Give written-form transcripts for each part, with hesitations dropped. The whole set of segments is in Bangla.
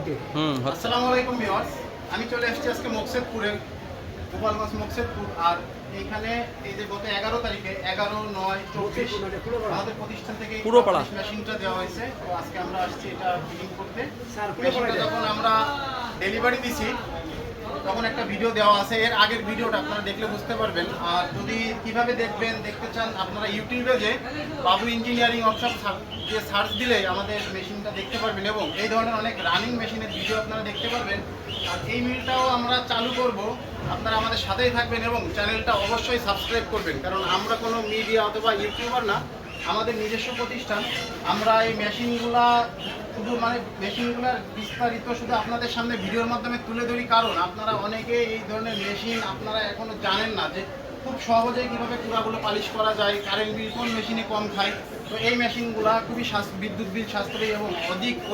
আসসালামু আলাইকুম ভিউয়ার্স, আমি চলে এসেছি আজকে মকসেদপুরে, গোপালগঞ্জ মকসেদপুর। আর এইখানে এই যে গত 11 তারিখে 11/9/24 আমাদের প্রতিষ্ঠান থেকে মেশিনটা দেওয়া হয়েছে। তো আজকে আমরা আসছি এটা ফিটিং করতে। মেশিনটা যখন আমরা ডেলিভারি দিছি তখন একটা ভিডিও দেওয়া আছে, এর আগের ভিডিওটা আপনারা দেখলে বুঝতে পারবেন। আর যদি কিভাবে দেখতে চান আপনারা ইউটিউবে যে বাবু ইঞ্জিনিয়ারিং ওয়ার্কশপ যে সার্চ দিলে আমাদের মেশিনটা দেখতে পারবেন এবং এই ধরনের অনেক রানিং মেশিনের ভিডিও আপনারা দেখতে পারবেন। আর এই মিলটাও আমরা চালু করব, আপনারা আমাদের সাথেই থাকবেন এবং চ্যানেলটা অবশ্যই সাবস্ক্রাইব করবেন, কারণ আমরা কোনো মিডিয়া অথবা ইউটিউবার না, আমাদের নিজস্ব প্রতিষ্ঠান। আমরা এই মেশিনগুলা শুধু মেশিনগুলোর বিস্তারিত শুধু আপনাদের সামনে ভিডিওর মাধ্যমে তুলে ধরি, কারণ আপনারা অনেকে এই ধরনের মেশিন আপনারা এখনো জানেন না যে খুব সহজেই কীভাবে কুড়াগুলো পালিশ করা যায়, কারেন্ট বিল কোন মেশিনে কম খায়। তো এই মেশিনগুলা খুবই বিদ্যুৎ বিল সাশ্রয়ী এবং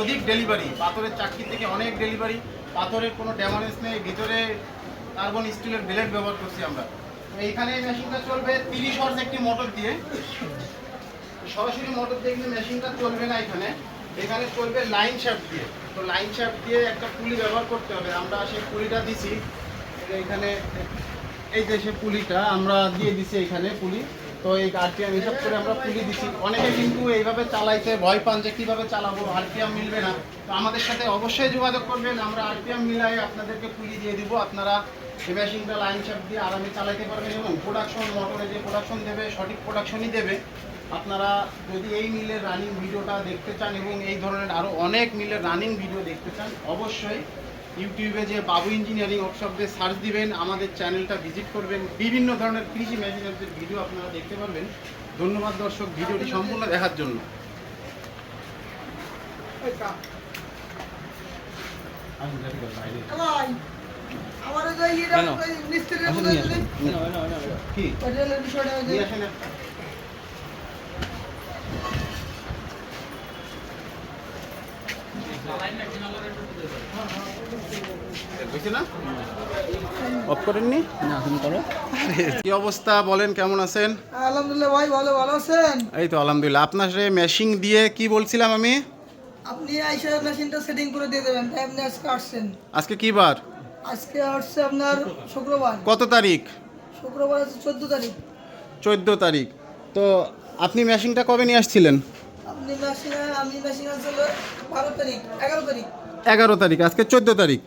অধিক ডেলিভারি, পাথরের চাকরি থেকে অনেক ডেলিভারি, পাথরের কোনো ড্যামেজ নেই, ভিতরে কার্বন স্টিলের ব্লেড ব্যবহার করছি আমরা। তো এইখানে এই মেশিনটা চলবে 30 হর্স একটি মোটর দিয়ে। সরাসরি মোটর দিয়ে কিন্তু মেশিনটা চলবে না, এখানে চলবে লাইন শ্যাফট দিয়ে। তো লাইন শ্যাফট দিয়ে একটা পুলি ব্যবহার করতে হবে, আমরা সেই পুলিটা দিছি এখানে। এই যে সে পুলিটা আমরা দিয়ে দিছি এখানে পুলি। তো এই আরপিএম হিসাব করে আমরা পুলি দিছি। অনেকে কিন্তু এইভাবে চালাইতে ভয় পান যে কীভাবে চালাবো, আরপিএম মিলবে না। তো আমাদের সাথে অবশ্যই যোগাযোগ করবেন, আমরা আরপিএম মিলাই আপনাদেরকে পুলি দিয়ে দিব। আপনারা এই মেশিনটা লাইন শ্যাফট দিয়ে আরামে চালাইতে পারবেন এবং প্রোডাকশন মোটরে যে প্রোডাকশন দেবে সঠিক প্রোডাকশনই দেবে। আপনারা যদি এই মিলের রানিং ভিডিওটা দেখতে চান এবং এই ধরনের আরও অনেক মিলের রানিং ভিডিও দেখতে চান, অবশ্যই ইউটিউবে যে বাবু ইঞ্জিনিয়ারিং ওয়ার্কশপ দিয়ে সার্চ দিবেন, আমাদের চ্যানেলটা ভিজিট করবেন, বিভিন্ন ধরনের কৃষি মেশিনারিজের ভিডিও আপনারা দেখতে পারবেন। ধন্যবাদ দর্শক ভিডিওটি সম্পূর্ণ দেখার জন্য। অফ করেননি? কি অবস্থা বলেন, কেমন আছেন? আলহামদুলিল্লাহ ভাই, ভালো আছেন? এই তো আলহামদুলিল্লাহ। আপনার মেশিন দিয়ে কি বলছিলাম আমি, আপনি আইসা মেশিনটা সেটিং করে দিয়ে দেবেন। তাই আপনি আজকে আসছেন। আজকে কি বার? আজকে আসছে আপনার শুক্রবার। কত তারিখ? শুক্রবার আছে 14 তারিখ। 14 তারিখ। তো আপনি মেশিনটা কবে নিয়ে আসছিলেন? আমি মেশিন আসলে 12 তারিখ 11 তারিখ 11 তারিখ, আজকে 14 তারিখ।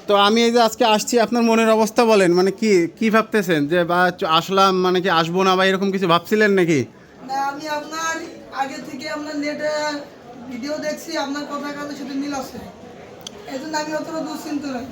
তো আমি এই যে আজকে আসছি, আপনার মনের অবস্থা বলেন, মানে কি ভাবতেছেন যে বা আসলাম মানে কি আসবো না বা এরকম কিছু ভাবছিলেন নাকি? না, আমি আপনার আগে থেকে আপনার নেটে ভিডিও দেখছি, আপনার কথা কাজের সাথে মিল আছে, এই জন্য আমি অতটা দুশ্চিন্তা নাই।